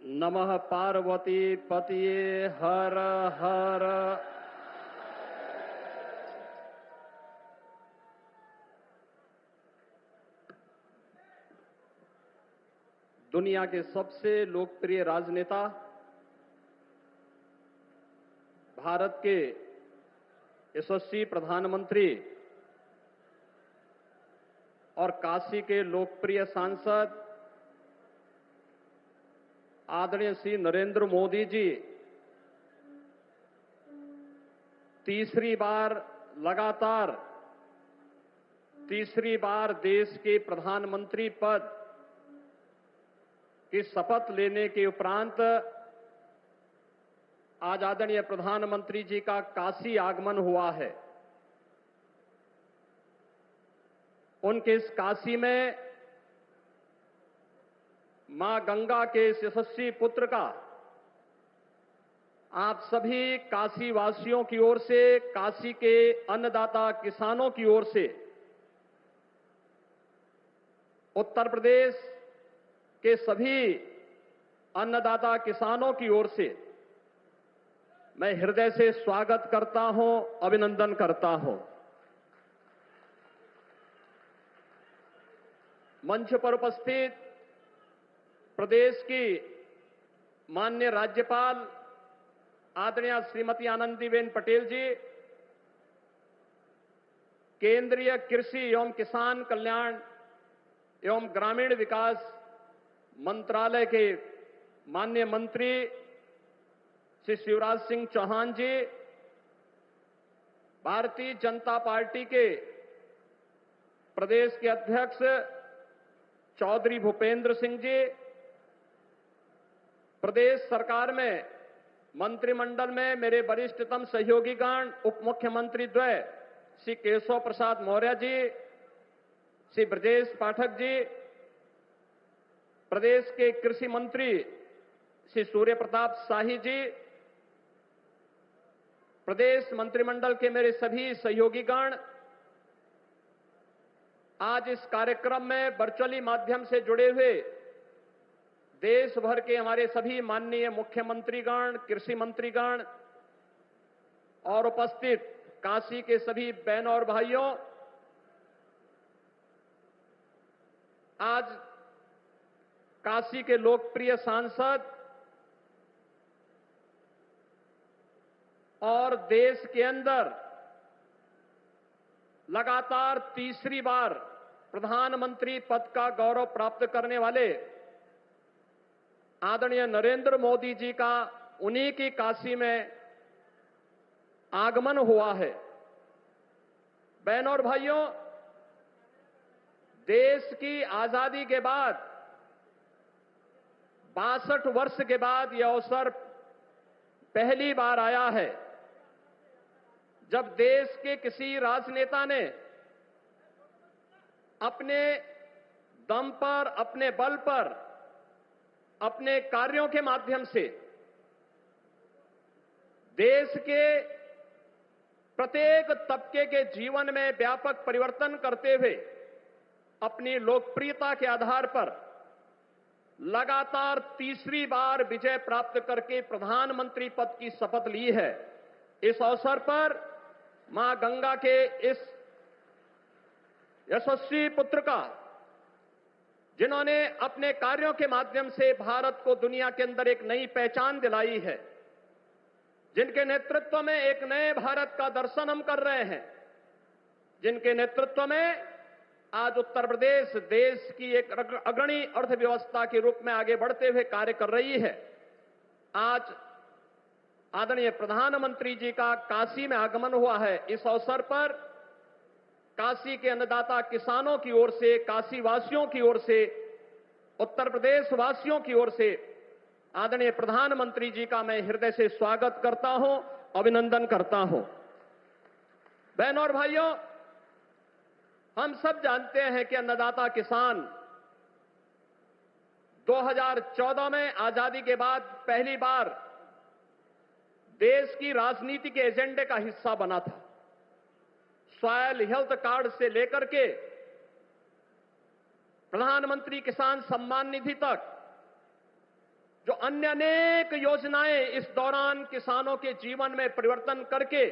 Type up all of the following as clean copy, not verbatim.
नमः पार्वती पतिये हर हर। दुनिया के सबसे लोकप्रिय राजनेता, भारत के यशस्वी प्रधानमंत्री और काशी के लोकप्रिय सांसद आदरणीय श्री नरेंद्र मोदी जी तीसरी बार देश के प्रधानमंत्री पद की शपथ लेने के उपरांत आज आदरणीय प्रधानमंत्री जी का काशी आगमन हुआ है। उनके इस काशी में मां गंगा के इस यशस्वी पुत्र का आप सभी काशी वासियों की ओर से, काशी के अन्नदाता किसानों की ओर से, उत्तर प्रदेश के सभी अन्नदाता किसानों की ओर से मैं हृदय से स्वागत करता हूं, अभिनंदन करता हूं। मंच पर उपस्थित प्रदेश की माननीय राज्यपाल आदरणीय श्रीमती आनंदीबेन पटेल जी, केंद्रीय कृषि एवं किसान कल्याण एवं ग्रामीण विकास मंत्रालय के माननीय मंत्री श्री शिवराज सिंह चौहान जी, भारतीय जनता पार्टी के प्रदेश के अध्यक्ष चौधरी भूपेंद्र सिंह जी, प्रदेश सरकार में मंत्रिमंडल में मेरे वरिष्ठतम सहयोगीगण, उप मुख्यमंत्री द्वय श्री केशव प्रसाद मौर्य जी, श्री ब्रजेश पाठक जी, प्रदेश के कृषि मंत्री श्री सूर्य प्रताप शाही जी, प्रदेश मंत्रिमंडल के मेरे सभी सहयोगीगण, आज इस कार्यक्रम में वर्चुअली माध्यम से जुड़े हुए देश भर के हमारे सभी माननीय मुख्यमंत्रीगण, कृषि मंत्रीगण और उपस्थित काशी के सभी बहनों और भाइयों, आज काशी के लोकप्रिय सांसद और देश के अंदर लगातार तीसरी बार प्रधानमंत्री पद का गौरव प्राप्त करने वाले आदरणीय नरेंद्र मोदी जी का उन्हीं की काशी में आगमन हुआ है। बहनों और भाइयों, देश की आजादी के बाद 62 वर्ष के बाद यह अवसर पहली बार आया है जब देश के किसी राजनेता ने अपने दम पर, अपने बल पर, अपने कार्यों के माध्यम से देश के प्रत्येक तबके के जीवन में व्यापक परिवर्तन करते हुए अपनी लोकप्रियता के आधार पर लगातार तीसरी बार विजय प्राप्त करके प्रधानमंत्री पद की शपथ ली है। इस अवसर पर मां गंगा के इस यशस्वी पुत्र का, जिन्होंने अपने कार्यों के माध्यम से भारत को दुनिया के अंदर एक नई पहचान दिलाई है, जिनके नेतृत्व में एक नए भारत का दर्शन हम कर रहे हैं, जिनके नेतृत्व में आज उत्तर प्रदेश देश की एक अग्रणी अर्थव्यवस्था के रूप में आगे बढ़ते हुए कार्य कर रही है। आज आदरणीय प्रधानमंत्री जी का काशी में आगमन हुआ है। इस अवसर पर काशी के अन्नदाता किसानों की ओर से, काशी वासियों की ओर से, उत्तर प्रदेश वासियों की ओर से आदरणीय प्रधानमंत्री जी का मैं हृदय से स्वागत करता हूं, अभिनंदन करता हूं। बहनों और भाइयों, हम सब जानते हैं कि अन्नदाता किसान 2014 में आजादी के बाद पहली बार देश की राजनीति के एजेंडे का हिस्सा बना था। सॉयल हेल्थ कार्ड से लेकर के प्रधानमंत्री किसान सम्मान निधि तक जो अन्य अनेक योजनाएं इस दौरान किसानों के जीवन में परिवर्तन करके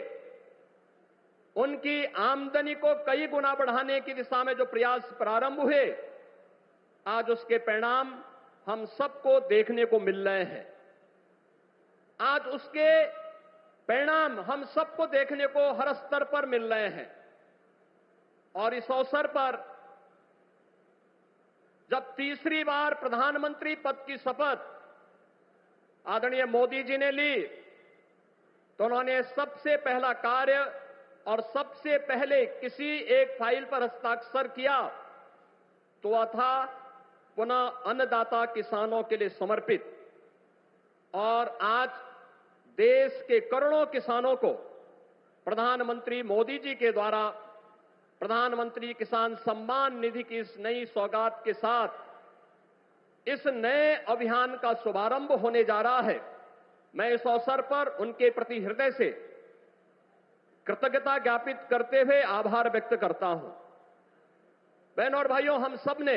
उनकी आमदनी को कई गुना बढ़ाने की दिशा में जो प्रयास प्रारंभ हुए, आज उसके परिणाम हम सबको देखने को मिल रहे हैं। आज उसके परिणाम हम सबको देखने को हर स्तर पर मिल रहे हैं। और इस अवसर पर जब तीसरी बार प्रधानमंत्री पद की शपथ आदरणीय मोदी जी ने ली, तो उन्होंने सबसे पहला कार्य और सबसे पहले किसी एक फाइल पर हस्ताक्षर किया तो वह था पुनः अन्नदाता किसानों के लिए समर्पित। और आज देश के करोड़ों किसानों को प्रधानमंत्री मोदी जी के द्वारा प्रधानमंत्री किसान सम्मान निधि की इस नई सौगात के साथ इस नए अभियान का शुभारंभ होने जा रहा है। मैं इस अवसर पर उनके प्रति हृदय से कृतज्ञता ज्ञापित करते हुए आभार व्यक्त करता हूं। बहनों और भाइयों, हम सब ने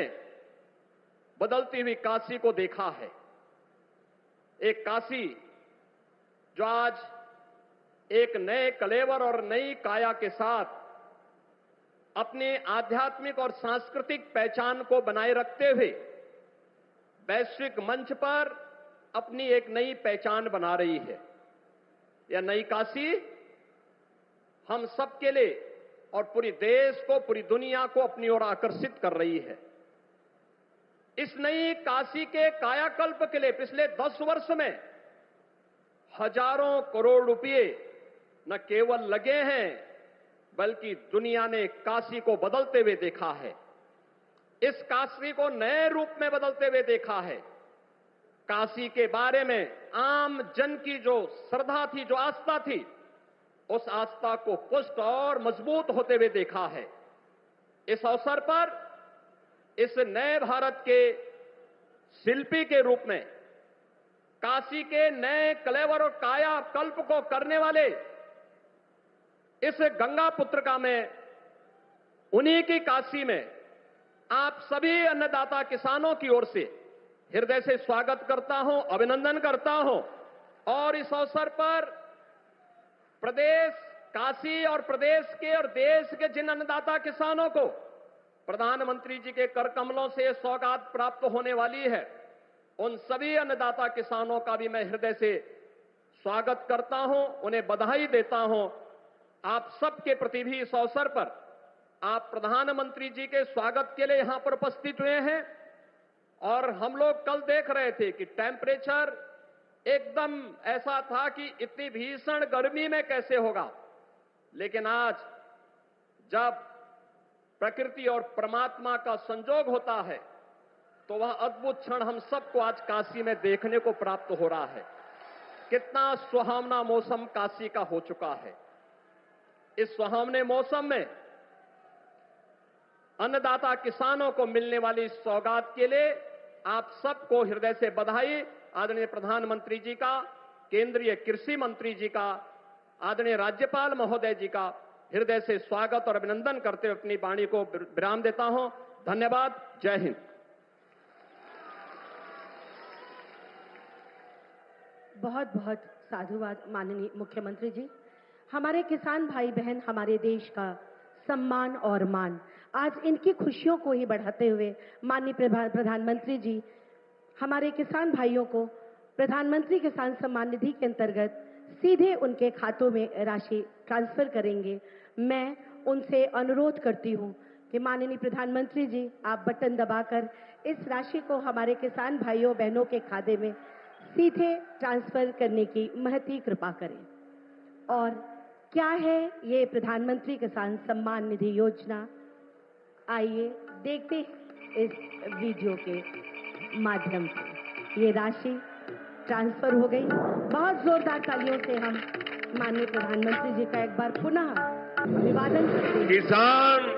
बदलती हुई काशी को देखा है। एक काशी जो आज एक नए कलेवर और नई काया के साथ अपने आध्यात्मिक और सांस्कृतिक पहचान को बनाए रखते हुए वैश्विक मंच पर अपनी एक नई पहचान बना रही है। यह नई काशी हम सबके लिए और पूरी देश को, पूरी दुनिया को अपनी ओर आकर्षित कर रही है। इस नई काशी के कायाकल्प के लिए पिछले 10 वर्ष में हजारों करोड़ रुपए न केवल लगे हैं, बल्कि दुनिया ने काशी को बदलते हुए देखा है। इस काशी को नए रूप में बदलते हुए देखा है। काशी के बारे में आम जन की जो श्रद्धा थी, जो आस्था थी, उस आस्था को पुष्ट और मजबूत होते हुए देखा है। इस अवसर पर इस नए भारत के शिल्पी के रूप में काशी के नए कलेवर और काया कल्प को करने वाले इस गंगा पुत्रिका में, उन्हीं की काशी में आप सभी अन्नदाता किसानों की ओर से हृदय से स्वागत करता हूं, अभिनंदन करता हूं। और इस अवसर पर प्रदेश काशी और प्रदेश के और देश के जिन अन्नदाता किसानों को प्रधानमंत्री जी के कर कमलों से सौगात प्राप्त होने वाली है, उन सभी अन्नदाता किसानों का भी मैं हृदय से स्वागत करता हूं, उन्हें बधाई देता हूं। आप सबके प्रति भी इस अवसर पर आप प्रधानमंत्री जी के स्वागत के लिए यहां पर उपस्थित हुए हैं। और हम लोग कल देख रहे थे कि टेम्परेचर एकदम ऐसा था कि इतनी भीषण गर्मी में कैसे होगा, लेकिन आज जब प्रकृति और परमात्मा का संजोग होता है तो वह अद्भुत क्षण हम सबको आज काशी में देखने को प्राप्त हो रहा है। कितना सुहावना मौसम काशी का हो चुका है। इस सुहावने मौसम में अन्नदाता किसानों को मिलने वाली इस सौगात के लिए आप सबको हृदय से बधाई। आदरणीय प्रधानमंत्री जी का, केंद्रीय कृषि मंत्री जी का, आदरणीय राज्यपाल महोदय जी का हृदय से स्वागत और अभिनंदन करते हुए अपनी वाणी को विराम देता हूं। धन्यवाद। जय हिंद। बहुत बहुत साधुवाद माननीय मुख्यमंत्री जी। हमारे किसान भाई बहन हमारे देश का सम्मान और मान, आज इनकी खुशियों को ही बढ़ाते हुए माननीय प्रधानमंत्री जी हमारे किसान भाइयों को प्रधानमंत्री किसान सम्मान निधि के अंतर्गत सीधे उनके खातों में राशि ट्रांसफर करेंगे। मैं उनसे अनुरोध करती हूं कि माननीय प्रधानमंत्री जी आप बटन दबाकर इस राशि को हमारे किसान भाइयों बहनों के खाते में सीधे ट्रांसफर करने की महती कृपा करें। और क्या है ये प्रधानमंत्री किसान सम्मान निधि योजना, आइए देखते हैं इस वीडियो के माध्यम से। ये राशि ट्रांसफर हो गई। बहुत जोरदार तालियों से हम माननीय प्रधानमंत्री जी का एक बार पुनः अभिवादन करते हैं। किसान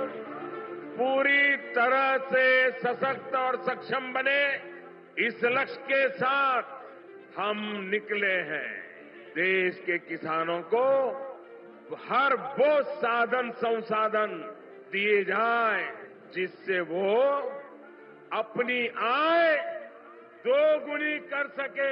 पूरी तरह से सशक्त और सक्षम बने, इस लक्ष्य के साथ हम निकले हैं। देश के किसानों को हर वो साधन संसाधन दिए जाए जिससे वो अपनी आय दोगुनी कर सके।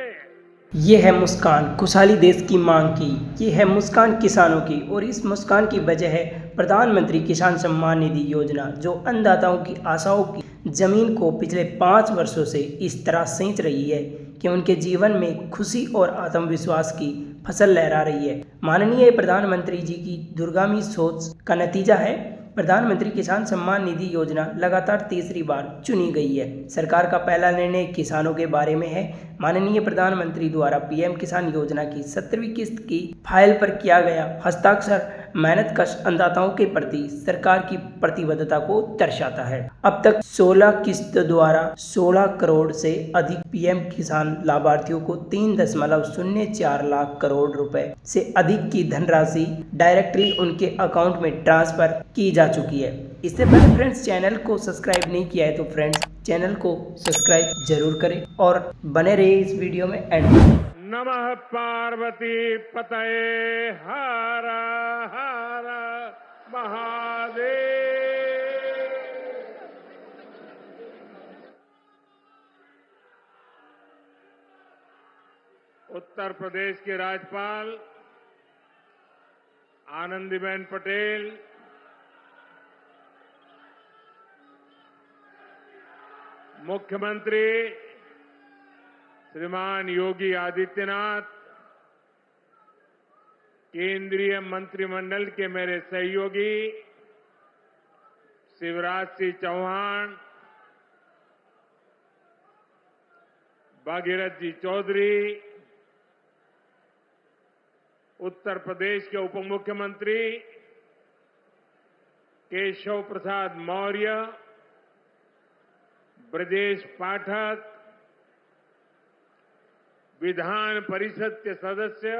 ये है मुस्कान खुशहाली देश की मांग की, ये है मुस्कान किसानों की, और इस मुस्कान की वजह है प्रधानमंत्री किसान सम्मान निधि योजना, जो अन्नदाताओं की आशाओं की जमीन को पिछले 5 वर्षों से इस तरह सींच रही है कि उनके जीवन में खुशी और आत्मविश्वास की फसल लहरा रही है। माननीय प्रधानमंत्री जी की दूरगामी सोच का नतीजा है प्रधानमंत्री किसान सम्मान निधि योजना लगातार तीसरी बार चुनी गई है। सरकार का पहला निर्णय किसानों के बारे में है। माननीय प्रधानमंत्री द्वारा पीएम किसान योजना की 17वीं किस्त की फाइल पर किया गया हस्ताक्षर मेहनतकश अन्नदाताओं के प्रति सरकार की प्रतिबद्धता को दर्शाता है। अब तक 16 किस्त द्वारा 16 करोड़ से अधिक पीएम किसान लाभार्थियों को 3.04 लाख करोड़ रुपए से अधिक की धनराशि डायरेक्टली उनके अकाउंट में ट्रांसफर की जा चुकी है। इससे पहले फ्रेंड्स चैनल को सब्सक्राइब नहीं किया है तो फ्रेंड्स चैनल को सब्सक्राइब जरूर करें और बने रहिए इस वीडियो में एंड तक। नमः पार्वती पतये हर हर महादेव। उत्तर प्रदेश के राज्यपाल आनंदीबेन पटेल, मुख्यमंत्री श्रीमान योगी आदित्यनाथ, केंद्रीय मंत्रिमंडल के मेरे सहयोगी शिवराज सिंह चौहान, भागीरथ जी चौधरी, उत्तर प्रदेश के उप मुख्यमंत्री केशव प्रसाद मौर्य, ब्रजेश पाठक, विधान परिषद के सदस्य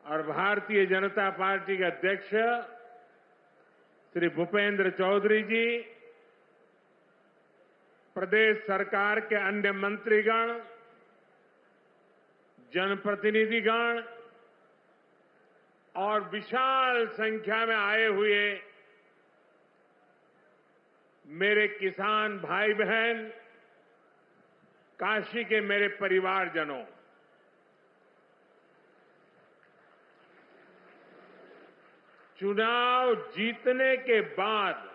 और भारतीय जनता पार्टी के अध्यक्ष श्री भूपेंद्र चौधरी जी, प्रदेश सरकार के अन्य मंत्रीगण, जनप्रतिनिधिगण और विशाल संख्या में आए हुए मेरे किसान भाई बहन, काशी के मेरे परिवारजनों, चुनाव जीतने के बाद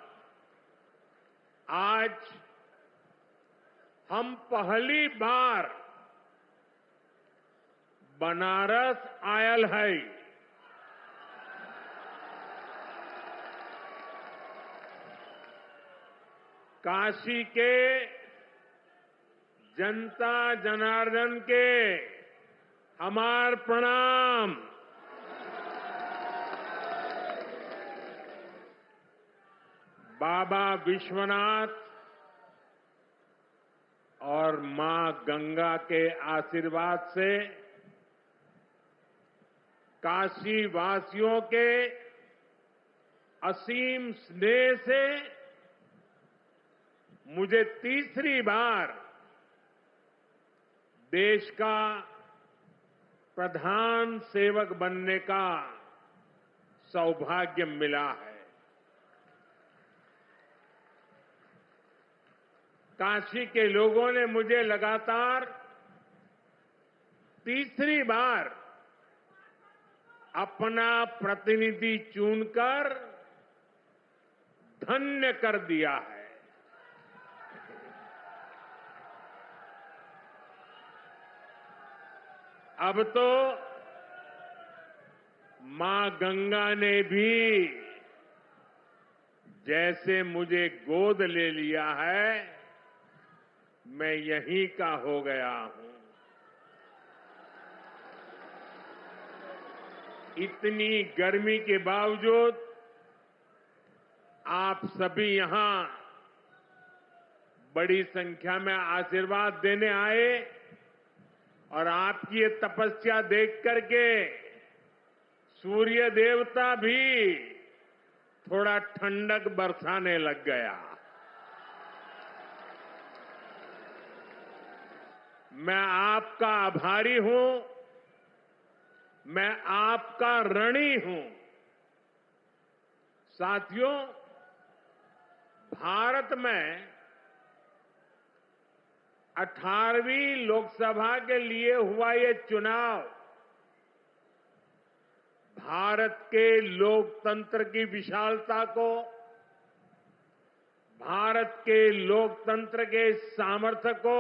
आज हम पहली बार बनारस आयल है। काशी के जनता जनार्दन के हमार प्रणाम। बाबा विश्वनाथ और मां गंगा के आशीर्वाद से काशी वासियों के असीम स्नेह से मुझे तीसरी बार देश का प्रधान सेवक बनने का सौभाग्य मिला है। काशी के लोगों ने मुझे लगातार तीसरी बार अपना प्रतिनिधि चुनकर धन्य कर दिया है। अब तो मां गंगा ने भी जैसे मुझे गोद ले लिया है, मैं यहीं का हो गया हूं। इतनी गर्मी के बावजूद आप सभी यहां बड़ी संख्या में आशीर्वाद देने आए और आपकी ये तपस्या देख करके सूर्य देवता भी थोड़ा ठंडक बरसाने लग गया। मैं आपका आभारी हूं, मैं आपका ऋणी हूं। साथियों, भारत में 18वीं लोकसभा के लिए हुआ ये चुनाव भारत के लोकतंत्र की विशालता को, भारत के लोकतंत्र के सामर्थ्य को,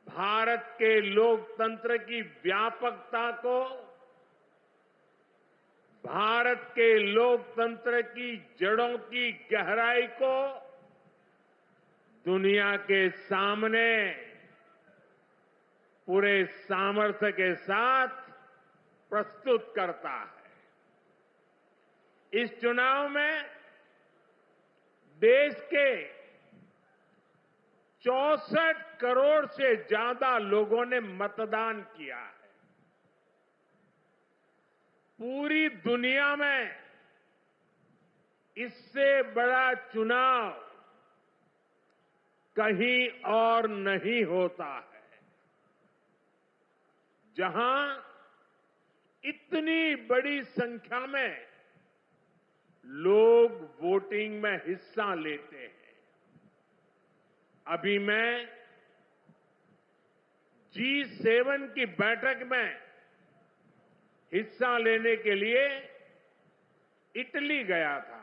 भारत के लोकतंत्र की व्यापकता को, भारत के लोकतंत्र की जड़ों की गहराई को दुनिया के सामने पूरे सामर्थ्य के साथ प्रस्तुत करता है। इस चुनाव में देश के 64 करोड़ से ज्यादा लोगों ने मतदान किया है। पूरी दुनिया में इससे बड़ा चुनाव कहीं और नहीं होता है, जहां इतनी बड़ी संख्या में लोग वोटिंग में हिस्सा लेते हैं। अभी मैं G7 की बैठक में हिस्सा लेने के लिए इटली गया था।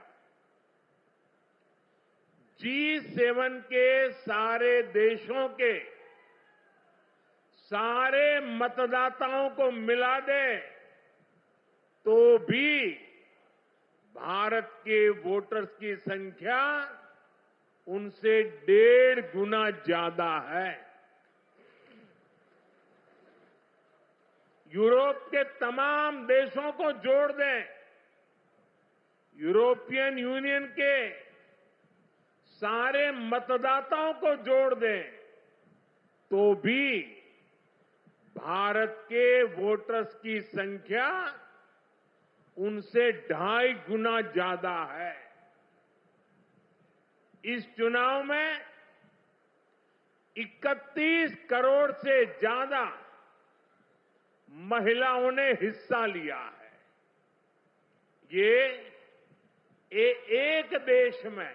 G7 के सारे देशों के सारे मतदाताओं को मिला दे तो भी भारत के वोटर्स की संख्या उनसे 1.5 गुना ज्यादा है। यूरोप के तमाम देशों को जोड़ दें, यूरोपियन यूनियन के सारे मतदाताओं को जोड़ दें, तो भी भारत के वोटर्स की संख्या उनसे 2.5 गुना ज्यादा है। इस चुनाव में 31 करोड़ से ज्यादा महिलाओं ने हिस्सा लिया है। ये एक देश में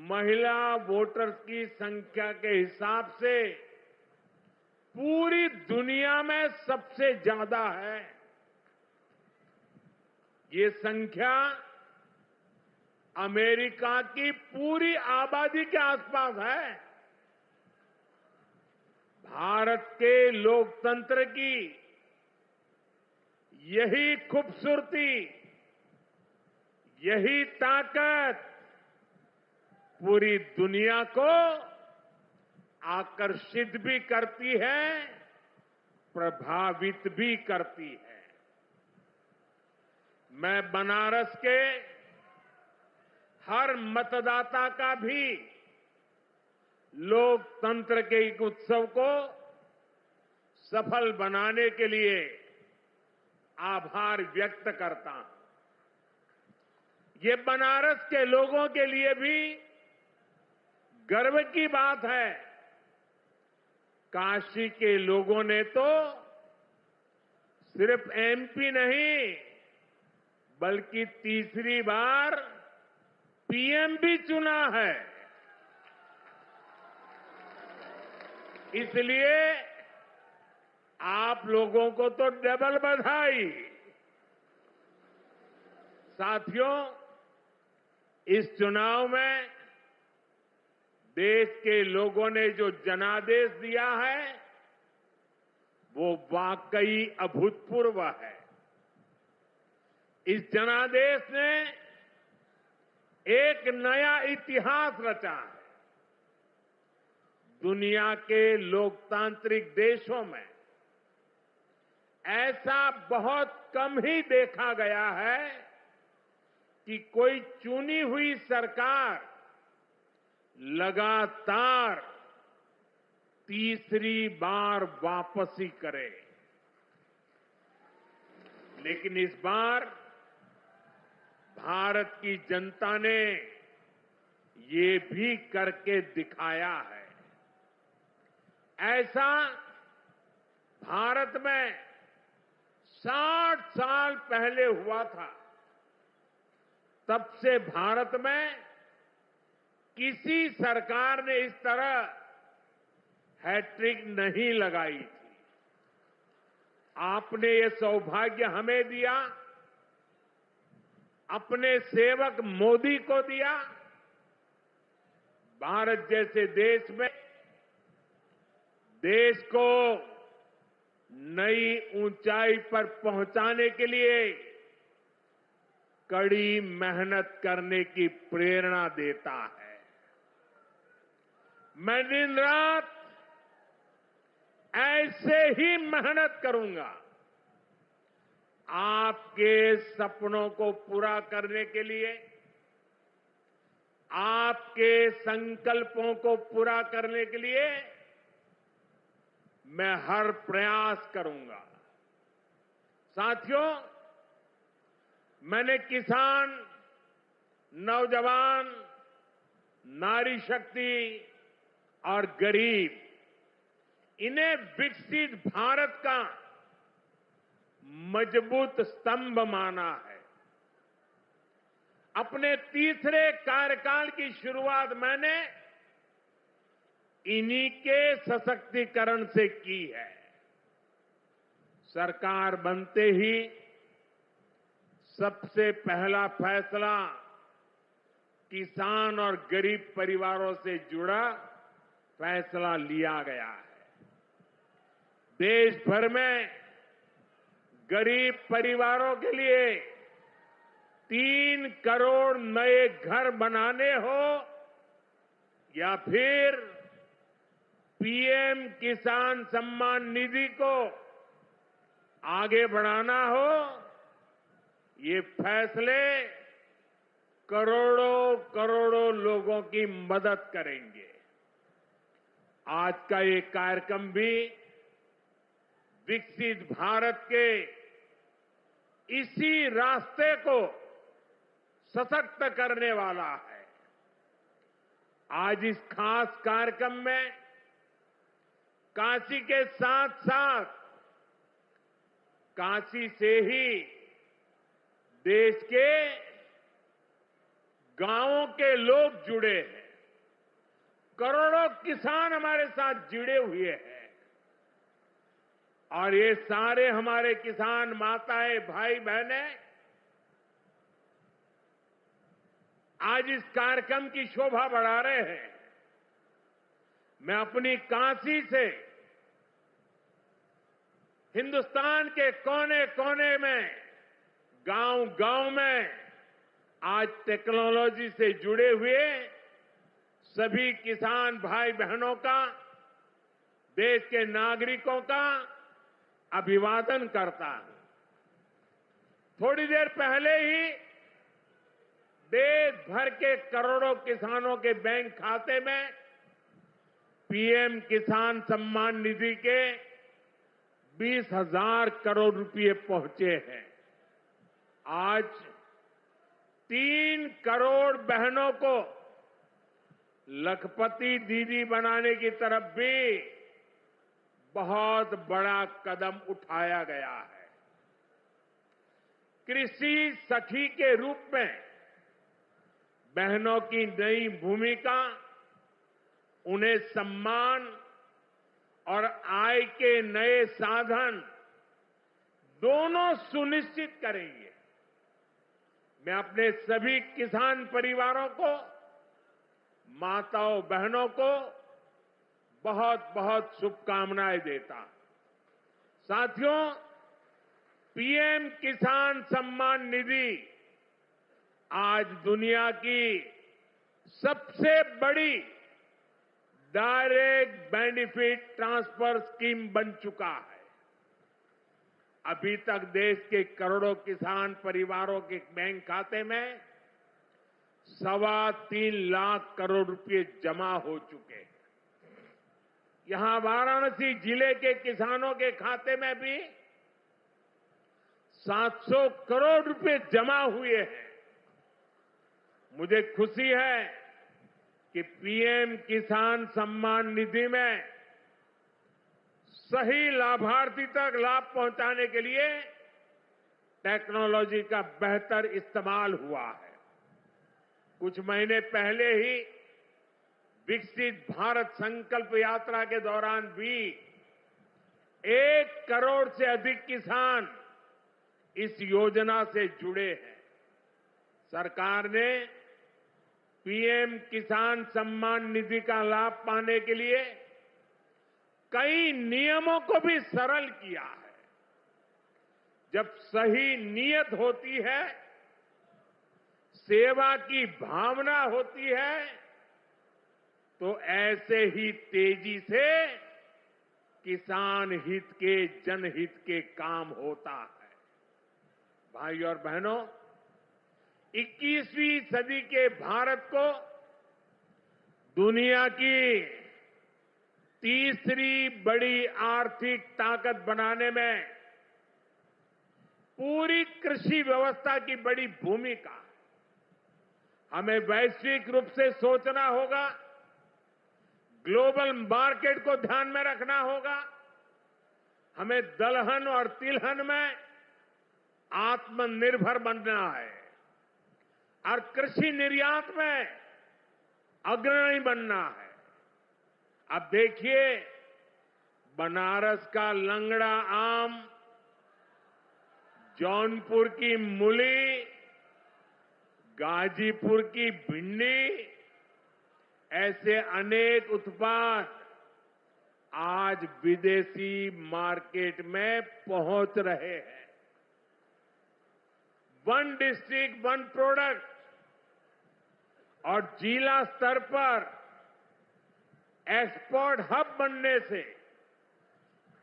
महिला वोटर्स की संख्या के हिसाब से पूरी दुनिया में सबसे ज्यादा है। ये संख्या अमेरिका की पूरी आबादी के आसपास है। भारत के लोकतंत्र की यही खूबसूरती, यही ताकत पूरी दुनिया को आकर्षित भी करती है, प्रभावित भी करती है। मैं बनारस के हर मतदाता का भी लोकतंत्र के एक उत्सव को सफल बनाने के लिए आभार व्यक्त करता हूं। ये बनारस के लोगों के लिए भी गर्व की बात है। काशी के लोगों ने तो सिर्फ MP नहीं, बल्कि तीसरी बार PM भी चुना है। इसलिए आप लोगों को तो डबल बधाई। साथियों, इस चुनाव में देश के लोगों ने जो जनादेश दिया है वो वाकई अभूतपूर्व है। इस जनादेश ने एक नया इतिहास रचा है। दुनिया के लोकतांत्रिक देशों में ऐसा बहुत कम ही देखा गया है कि कोई चुनी हुई सरकार लगातार तीसरी बार वापसी करे। लेकिन इस बार भारत की जनता ने ये भी करके दिखाया है। ऐसा भारत में 60 साल पहले हुआ था। तब से भारत में किसी सरकार ने इस तरह हैट्रिक नहीं लगाई थी। आपने ये सौभाग्य हमें दिया, अपने सेवक मोदी को दिया। भारत जैसे देश में देश को नई ऊंचाई पर पहुंचाने के लिए कड़ी मेहनत करने की प्रेरणा देता है। मैं दिन रात ऐसे ही मेहनत करूंगा आपके सपनों को पूरा करने के लिए, आपके संकल्पों को पूरा करने के लिए मैं हर प्रयास करूंगा। साथियों, मैंने किसान, नौजवान, नारी शक्ति और गरीब, इन्हें विकसित भारत का मजबूत स्तंभ माना है। अपने तीसरे कार्यकाल की शुरुआत मैंने इन्हीं के सशक्तिकरण से की है। सरकार बनते ही सबसे पहला फैसला किसान और गरीब परिवारों से जुड़ा फैसला लिया गया है। देश भर में गरीब परिवारों के लिए 3 करोड़ नए घर बनाने हो या फिर पीएम किसान सम्मान निधि को आगे बढ़ाना हो, ये फैसले करोड़ों करोड़ों लोगों की मदद करेंगे। आज का ये कार्यक्रम भी विकसित भारत के इसी रास्ते को सशक्त करने वाला है। आज इस खास कार्यक्रम में काशी के साथ साथ काशी से ही देश के गांवों के लोग जुड़े हैं। करोड़ों किसान हमारे साथ जुड़े हुए हैं और ये सारे हमारे किसान माताएं, भाई बहनें आज इस कार्यक्रम की शोभा बढ़ा रहे हैं। मैं अपनी काशी से हिंदुस्तान के कोने कोने में, गांव गांव में आज टेक्नोलॉजी से जुड़े हुए सभी किसान भाई बहनों का, देश के नागरिकों का अभिवादन करता हूं। थोड़ी देर पहले ही देश भर के करोड़ों किसानों के बैंक खाते में पीएम किसान सम्मान निधि के 20,000 करोड़ रुपए पहुंचे हैं। आज 3 करोड़ बहनों को लखपति दीदी बनाने की तरफ भी बहुत बड़ा कदम उठाया गया है। कृषि सखी के रूप में बहनों की नई भूमिका उन्हें सम्मान और आय के नए साधन दोनों सुनिश्चित करेंगे। मैं अपने सभी किसान परिवारों को, माताओं बहनों को बहुत बहुत शुभकामनाएं देता हूं। साथियों, पीएम किसान सम्मान निधि आज दुनिया की सबसे बड़ी डायरेक्ट बेनिफिट ट्रांसफर स्कीम बन चुका है। अभी तक देश के करोड़ों किसान परिवारों के बैंक खाते में 3.25 लाख करोड़ रुपए जमा हो चुके हैं। यहां वाराणसी जिले के किसानों के खाते में भी 700 करोड़ रुपए जमा हुए हैं। मुझे खुशी है कि पीएम किसान सम्मान निधि में सही लाभार्थी तक लाभ पहुंचाने के लिए टेक्नोलॉजी का बेहतर इस्तेमाल हुआ है। कुछ महीने पहले ही विकसित भारत संकल्प यात्रा के दौरान भी 1 करोड़ से अधिक किसान इस योजना से जुड़े हैं। सरकार ने पीएम किसान सम्मान निधि का लाभ पाने के लिए कई नियमों को भी सरल किया है। जब सही नीयत होती है, सेवा की भावना होती है, तो ऐसे ही तेजी से किसान हित के, जनहित के काम होता है। भाई और बहनों, 21वीं सदी के भारत को दुनिया की तीसरी बड़ी आर्थिक ताकत बनाने में पूरी कृषि व्यवस्था की बड़ी भूमिका है। हमें वैश्विक रूप से सोचना होगा, ग्लोबल मार्केट को ध्यान में रखना होगा। हमें दलहन और तिलहन में आत्मनिर्भर बनना है और कृषि निर्यात में अग्रणी बनना है। अब देखिए, बनारस का लंगड़ा आम, जौनपुर की मूली, गाजीपुर की भिंडी, ऐसे अनेक उत्पाद आज विदेशी मार्केट में पहुंच रहे हैं। वन डिस्ट्रिक्ट वन प्रोडक्ट और जिला स्तर पर एक्सपोर्ट हब बनने से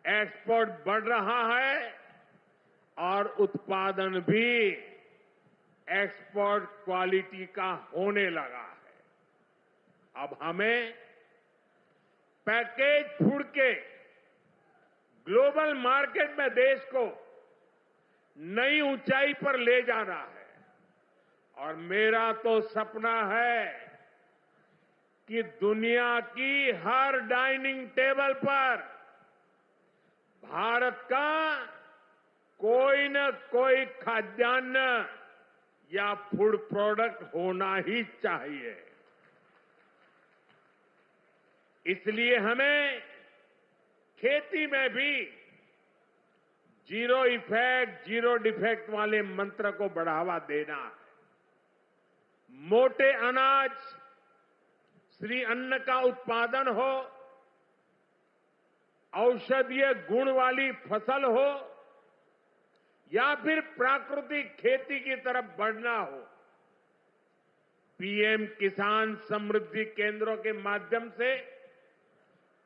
एक्सपोर्ट बढ़ रहा है और उत्पादन भी एक्सपोर्ट क्वालिटी का होने लगा है। अब हमें पैकेज फूड के ग्लोबल मार्केट में देश को नई ऊंचाई पर ले जाना है और मेरा तो सपना है कि दुनिया की हर डाइनिंग टेबल पर भारत का कोई न कोई खाद्यान्न या फूड प्रोडक्ट होना ही चाहिए। इसलिए हमें खेती में भी जीरो इफेक्ट, जीरो डिफेक्ट वाले मंत्र को बढ़ावा देना है। मोटे अनाज, श्री अन्न का उत्पादन हो, औषधीय गुण वाली फसल हो या फिर प्राकृतिक खेती की तरफ बढ़ना हो, पीएम किसान समृद्धि केंद्रों के माध्यम से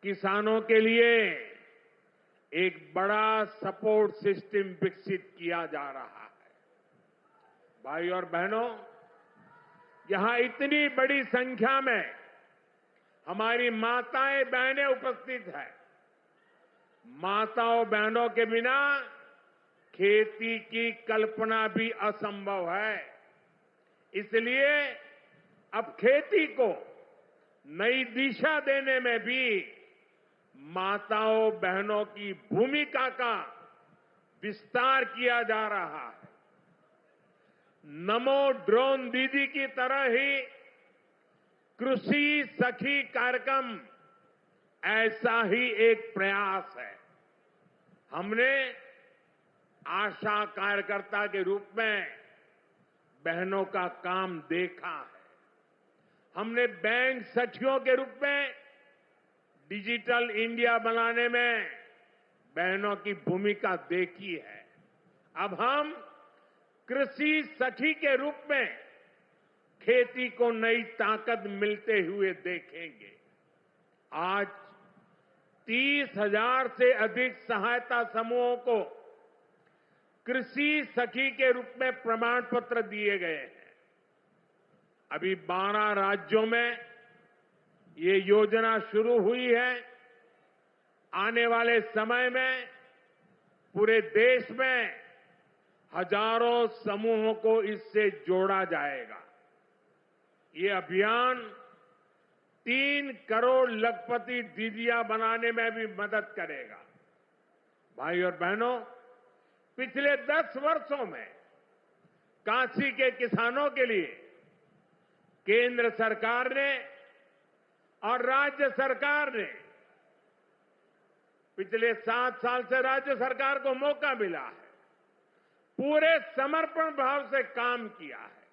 किसानों के लिए एक बड़ा सपोर्ट सिस्टम विकसित किया जा रहा है। भाई और बहनों, यहां इतनी बड़ी संख्या में हमारी माताएं बहनें उपस्थित हैं। माताओं बहनों के बिना खेती की कल्पना भी असंभव है। इसलिए अब खेती को नई दिशा देने में भी माताओं बहनों की भूमिका का विस्तार किया जा रहा है। नमो ड्रोन दीदी की तरह ही कृषि सखी कार्यक्रम ऐसा ही एक प्रयास है। हमने आशा कार्यकर्ता के रूप में बहनों का काम देखा है। हमने बैंक सखियों के रूप में डिजिटल इंडिया बनाने में बहनों की भूमिका देखी है। अब हम कृषि सखी के रूप में खेती को नई ताकत मिलते हुए देखेंगे। आज 30,000 से अधिक सहायता समूहों को कृषि सखी के रूप में प्रमाण पत्र दिए गए हैं। अभी 12 राज्यों में ये योजना शुरू हुई है। आने वाले समय में पूरे देश में हजारों समूहों को इससे जोड़ा जाएगा। ये अभियान 3 करोड़ लखपति दीदियां बनाने में भी मदद करेगा। भाई और बहनों, पिछले 10 वर्षों में काशी के किसानों के लिए केंद्र सरकार ने और राज्य सरकार ने पिछले 7 साल से राज्य सरकार को मौका मिला है, पूरे समर्पण भाव से काम किया है।